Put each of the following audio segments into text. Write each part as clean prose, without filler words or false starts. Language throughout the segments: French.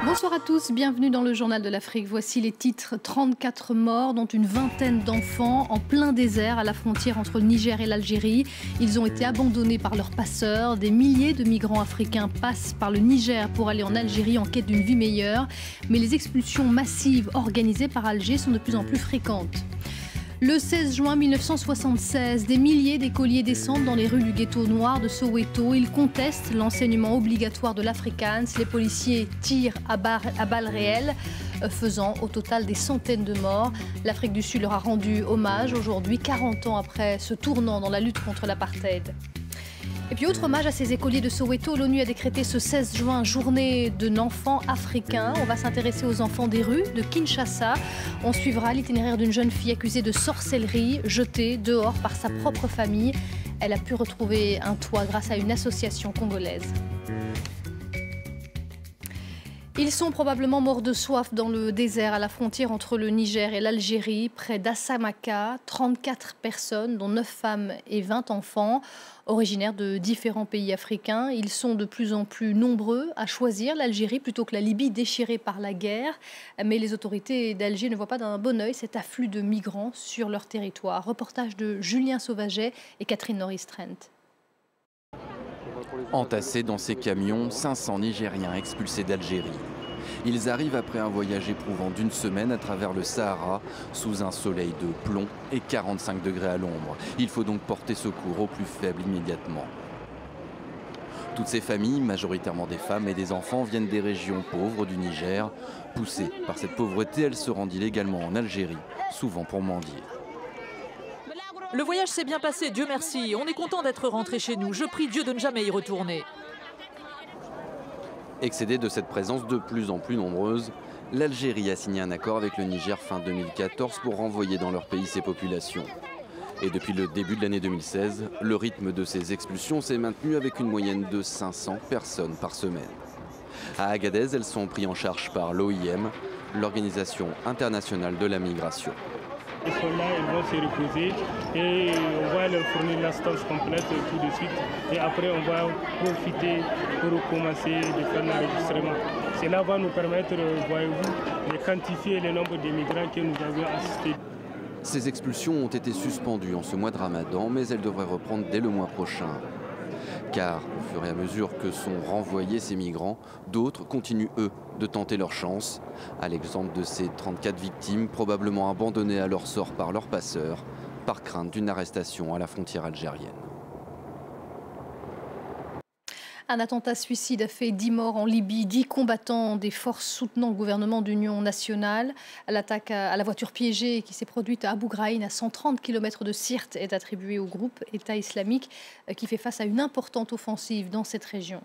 Bonsoir à tous, bienvenue dans le Journal de l'Afrique. Voici les titres: 34 morts, dont une vingtaine d'enfants en plein désert à la frontière entre le Niger et l'Algérie. Ils ont été abandonnés par leurs passeurs. Des milliers de migrants africains passent par le Niger pour aller en Algérie en quête d'une vie meilleure. Mais les expulsions massives organisées par Alger sont de plus en plus fréquentes. Le 16 juin 1976, des milliers d'écoliers descendent dans les rues du ghetto noir de Soweto. Ils contestent l'enseignement obligatoire de l'Afrikaans. Les policiers tirent à balles réelles, faisant au total des centaines de morts. L'Afrique du Sud leur a rendu hommage aujourd'hui, 40 ans après ce tournant dans la lutte contre l'apartheid. Et puis autre hommage à ces écoliers de Soweto, l'ONU a décrété ce 16 juin journée de l'enfant africain. On va s'intéresser aux enfants des rues de Kinshasa. On suivra l'itinéraire d'une jeune fille accusée de sorcellerie, jetée dehors par sa propre famille. Elle a pu retrouver un toit grâce à une association congolaise. Ils sont probablement morts de soif dans le désert à la frontière entre le Niger et l'Algérie, près d'Assamaka. 34 personnes, dont 9 femmes et 20 enfants, originaires de différents pays africains. Ils sont de plus en plus nombreux à choisir l'Algérie plutôt que la Libye déchirée par la guerre. Mais les autorités d'Alger ne voient pas d'un bon œil cet afflux de migrants sur leur territoire. Reportage de Julien Sauvaget et Catherine Norris-Trent. Entassés dans ces camions, 500 Nigériens expulsés d'Algérie. Ils arrivent après un voyage éprouvant d'une semaine à travers le Sahara, sous un soleil de plomb et 45 degrés à l'ombre. Il faut donc porter secours aux plus faibles immédiatement. Toutes ces familles, majoritairement des femmes et des enfants, viennent des régions pauvres du Niger. Poussées par cette pauvreté, elles se rendent illégalement en Algérie, souvent pour mendier. Le voyage s'est bien passé, Dieu merci. On est content d'être rentré chez nous. Je prie Dieu de ne jamais y retourner. Excédée de cette présence de plus en plus nombreuse, l'Algérie a signé un accord avec le Niger fin 2014 pour renvoyer dans leur pays ces populations. Et depuis le début de l'année 2016, le rythme de ces expulsions s'est maintenu avec une moyenne de 500 personnes par semaine. À Agadez, elles sont prises en charge par l'OIM, l'Organisation internationale de la migration. Ils sont là, ils vont se reposer et on va leur fournir l'assistance complète tout de suite. Et après, on va profiter pour recommencer de faire l'enregistrement. Cela va nous permettre, voyez-vous, de quantifier le nombre de migrants que nous avons assistés. Ces expulsions ont été suspendues en ce mois de Ramadan, mais elles devraient reprendre dès le mois prochain. Car, au fur et à mesure que sont renvoyés ces migrants, d'autres continuent, eux, de tenter leur chance, à l'exemple de ces 34 victimes probablement abandonnées à leur sort par leurs passeurs, par crainte d'une arrestation à la frontière algérienne. Un attentat suicide a fait 10 morts en Libye, 10 combattants des forces soutenant le gouvernement d'union nationale. L'attaque à la voiture piégée qui s'est produite à Abu Ghraib, à 130 km de Sirte, est attribuée au groupe État islamique qui fait face à une importante offensive dans cette région.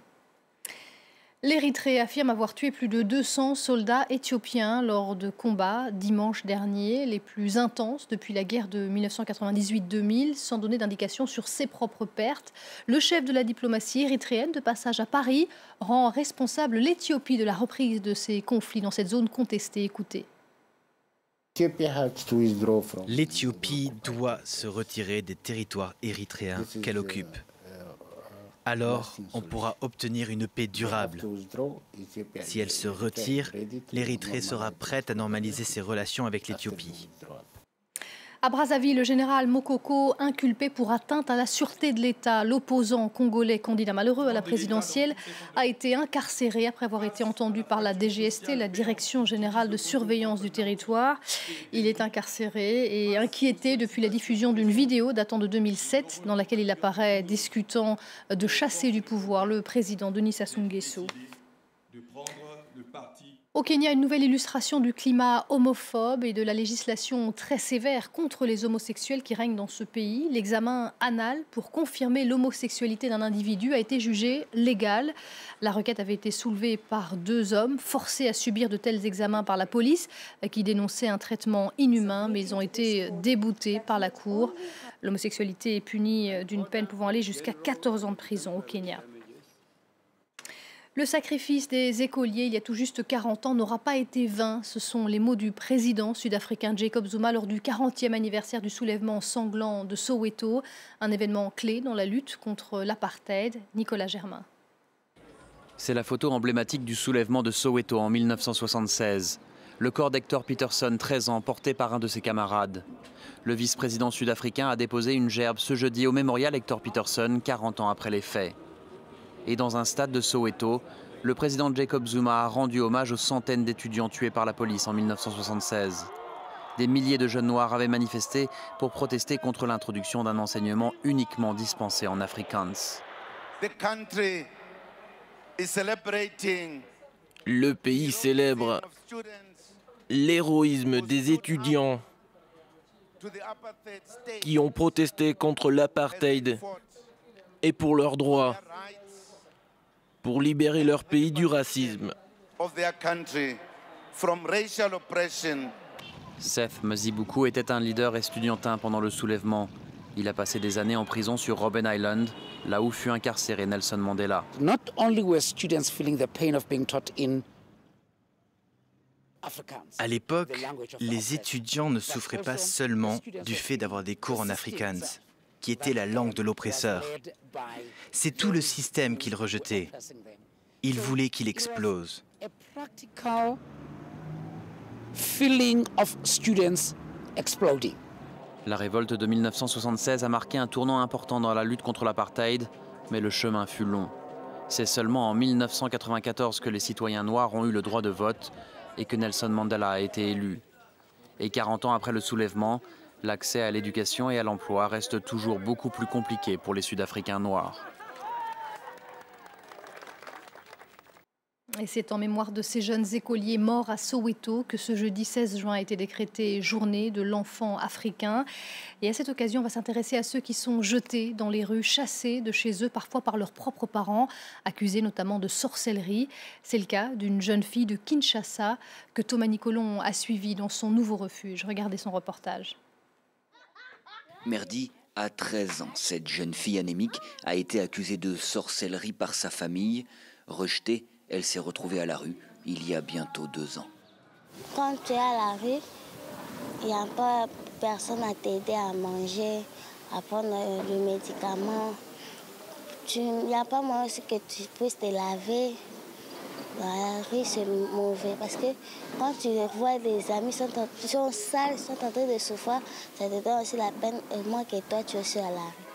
L'Érythrée affirme avoir tué plus de 200 soldats éthiopiens lors de combats dimanche dernier, les plus intenses depuis la guerre de 1998-2000, sans donner d'indication sur ses propres pertes. Le chef de la diplomatie érythréenne, de passage à Paris, rend responsable l'Éthiopie de la reprise de ces conflits dans cette zone contestée. Écoutez. L'Éthiopie doit se retirer des territoires érythréens qu'elle occupe. Alors, on pourra obtenir une paix durable. Si elle se retire, l'Érythrée sera prête à normaliser ses relations avec l'Éthiopie. À Brazzaville, le général Mokoko, inculpé pour atteinte à la sûreté de l'État, l'opposant congolais candidat malheureux à la présidentielle, a été incarcéré après avoir été entendu par la DGST, la Direction générale de surveillance du territoire. Il est incarcéré et inquiété depuis la diffusion d'une vidéo datant de 2007 dans laquelle il apparaît discutant de chasser du pouvoir le président Denis Sassou Nguesso. Au Kenya, une nouvelle illustration du climat homophobe et de la législation très sévère contre les homosexuels qui règne dans ce pays. L'examen anal pour confirmer l'homosexualité d'un individu a été jugé légal. La requête avait été soulevée par 2 hommes forcés à subir de tels examens par la police qui dénonçaient un traitement inhumain, mais ils ont été déboutés par la cour. L'homosexualité est punie d'une peine pouvant aller jusqu'à 14 ans de prison au Kenya. Le sacrifice des écoliers, il y a tout juste 40 ans, n'aura pas été vain. Ce sont les mots du président sud-africain Jacob Zuma lors du 40e anniversaire du soulèvement sanglant de Soweto, un événement clé dans la lutte contre l'apartheid. Nicolas Germain. C'est la photo emblématique du soulèvement de Soweto en 1976. Le corps d'Hector Peterson, 13 ans, porté par un de ses camarades. Le vice-président sud-africain a déposé une gerbe ce jeudi au mémorial Hector Peterson, 40 ans après les faits. Et dans un stade de Soweto, le président Jacob Zuma a rendu hommage aux centaines d'étudiants tués par la police en 1976. Des milliers de jeunes noirs avaient manifesté pour protester contre l'introduction d'un enseignement uniquement dispensé en Afrikaans. Le pays célèbre l'héroïsme des étudiants qui ont protesté contre l'apartheid et pour leurs droits, pour libérer leur pays du racisme. Seth Mazibuku était un leader estudiantin pendant le soulèvement. Il a passé des années en prison sur Robben Island, là où fut incarcéré Nelson Mandela. À l'époque, les étudiants ne souffraient pas seulement du fait d'avoir des cours en Afrikaans, qui était la langue de l'oppresseur. C'est tout le système qu'ils rejetaient. Ils voulaient qu'il explose. La révolte de 1976 a marqué un tournant important dans la lutte contre l'apartheid, mais le chemin fut long. C'est seulement en 1994 que les citoyens noirs ont eu le droit de vote et que Nelson Mandela a été élu. Et 40 ans après le soulèvement, l'accès à l'éducation et à l'emploi reste toujours beaucoup plus compliqué pour les Sud-Africains noirs. Et c'est en mémoire de ces jeunes écoliers morts à Soweto que ce jeudi 16 juin a été décrété journée de l'enfant africain. Et à cette occasion, on va s'intéresser à ceux qui sont jetés dans les rues, chassés de chez eux, parfois par leurs propres parents, accusés notamment de sorcellerie. C'est le cas d'une jeune fille de Kinshasa que Thomas Nicolon a suivie dans son nouveau refuge. Regardez son reportage. Merdi a 13 ans. Cette jeune fille anémique a été accusée de sorcellerie par sa famille. Rejetée, elle s'est retrouvée à la rue il y a bientôt 2 ans. Quand tu es à la rue, il n'y a pas personne à t'aider à manger, à prendre le médicament. Il n'y a pas moyen que tu puisses te laver. Dans la rue, c'est mauvais parce que quand tu vois des amis qui sont sales, sont en train de souffrir, ça te donne aussi la peine, au moins que toi, tu es aussi à la rue.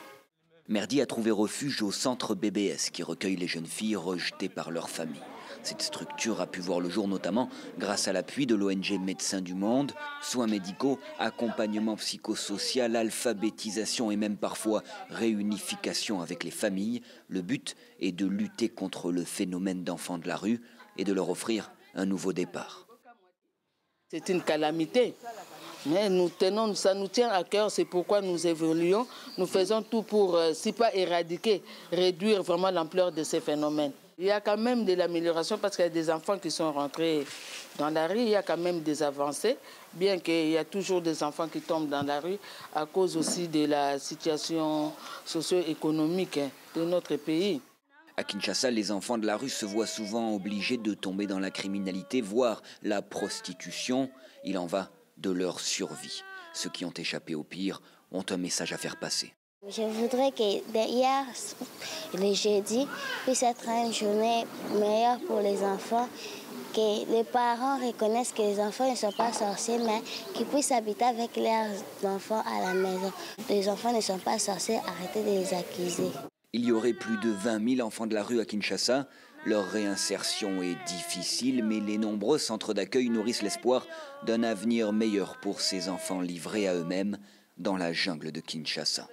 Merdi a trouvé refuge au centre BBS qui recueille les jeunes filles rejetées par leur famille. Cette structure a pu voir le jour notamment grâce à l'appui de l'ONG Médecins du Monde, soins médicaux, accompagnement psychosocial, alphabétisation et même parfois réunification avec les familles. Le but est de lutter contre le phénomène d'enfants de la rue et de leur offrir un nouveau départ. C'est une calamité. Mais ça nous tient à cœur, c'est pourquoi nous évoluons. Nous faisons tout pour, si pas éradiquer, réduire vraiment l'ampleur de ces phénomènes. Il y a quand même de l'amélioration parce qu'il y a des enfants qui sont rentrés dans la rue, il y a quand même des avancées, bien qu'il y a toujours des enfants qui tombent dans la rue à cause aussi de la situation socio-économique de notre pays. À Kinshasa, les enfants de la rue se voient souvent obligés de tomber dans la criminalité, voire la prostitution. Il en va de leur survie. Ceux qui ont échappé au pire ont un message à faire passer. Je voudrais que hier, le jeudi, puisse être une journée meilleure pour les enfants, que les parents reconnaissent que les enfants ne sont pas sorciers, mais qu'ils puissent habiter avec leurs enfants à la maison. Les enfants ne sont pas sorciers, arrêtez de les accuser. Il y aurait plus de 20 000 enfants de la rue à Kinshasa. Leur réinsertion est difficile, mais les nombreux centres d'accueil nourrissent l'espoir d'un avenir meilleur pour ces enfants livrés à eux-mêmes dans la jungle de Kinshasa.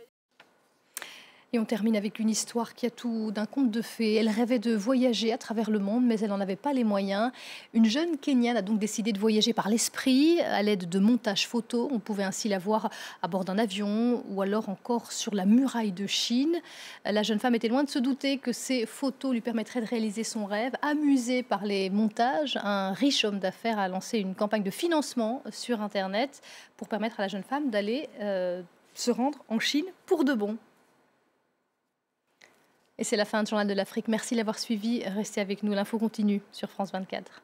Et on termine avec une histoire qui a tout d'un conte de fées. Elle rêvait de voyager à travers le monde, mais elle n'en avait pas les moyens. Une jeune Kenyane a donc décidé de voyager par l'esprit, à l'aide de montages photos. On pouvait ainsi la voir à bord d'un avion ou alors encore sur la muraille de Chine. La jeune femme était loin de se douter que ces photos lui permettraient de réaliser son rêve. Amusée par les montages, un riche homme d'affaires a lancé une campagne de financement sur Internet pour permettre à la jeune femme d'aller se rendre en Chine pour de bon. Et c'est la fin du Journal de l'Afrique. Merci de l'avoir suivi. Restez avec nous. L'info continue sur France 24.